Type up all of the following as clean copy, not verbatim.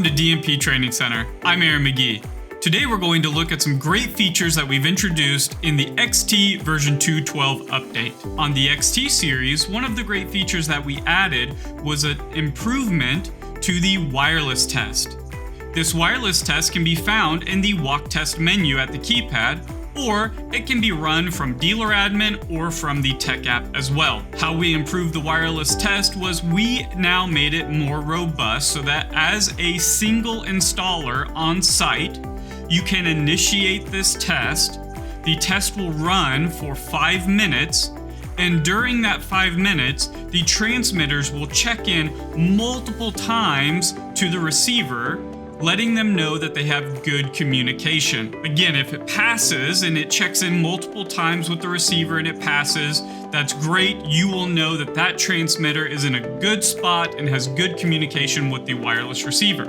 to DMP Training Center. I'm Aaron McGee. Today we're going to look at some great features that we've introduced in the XT version 2.12 update. On the XT series, one of the great features that we added was an improvement to the wireless test. This wireless test can be found in the walk test menu at the keypad, or it can be run from dealer admin or from the tech app as well. How we improved the wireless test was we now made it more robust so that as a single installer on site, you can initiate this test. The test will run for 5 minutes, and during that 5 minutes, the transmitters will check in multiple times to the receiver, letting them know that they have good communication. Again, if it passes and it checks in multiple times with the receiver and it passes, that's great. You will know that that transmitter is in a good spot and has good communication with the wireless receiver.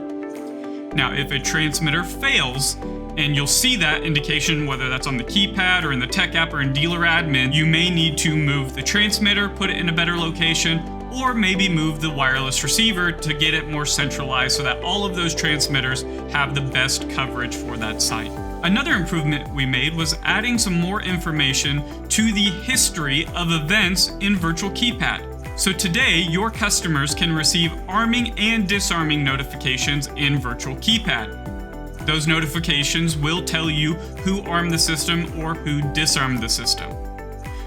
Now, if a transmitter fails, and you'll see that indication whether that's on the keypad or in the tech app or in dealer admin, you may need to move the transmitter, put it in a better location, or maybe move the wireless receiver to get it more centralized so that all of those transmitters have the best coverage for that site. Another improvement we made was adding some more information to the history of events in Virtual Keypad. So today, your customers can receive arming and disarming notifications in Virtual Keypad. Those notifications will tell you who armed the system or who disarmed the system.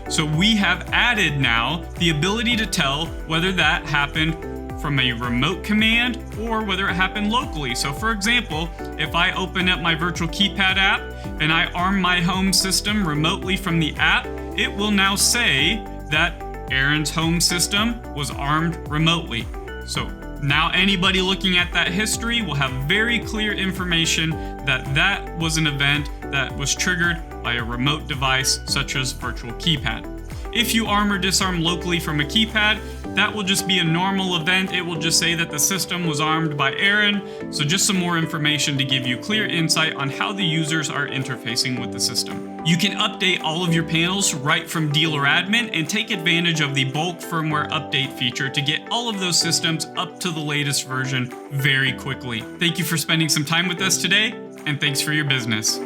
So we have added now the ability to tell whether that happened from a remote command or whether it happened locally. So for example, if I open up my Virtual Keypad app and I arm my home system remotely from the app, it will now say that Aaron's home system was armed remotely. So now anybody looking at that history will have very clear information that that was an event that was triggered by a remote device such as Virtual Keypad. If you arm or disarm locally from a keypad, that will just be a normal event. It will just say that the system was armed by Aaron. So just some more information to give you clear insight on how the users are interfacing with the system. You can update all of your panels right from dealer admin and take advantage of the bulk firmware update feature to get all of those systems up to the latest version very quickly. Thank you for spending some time with us today, and thanks for your business.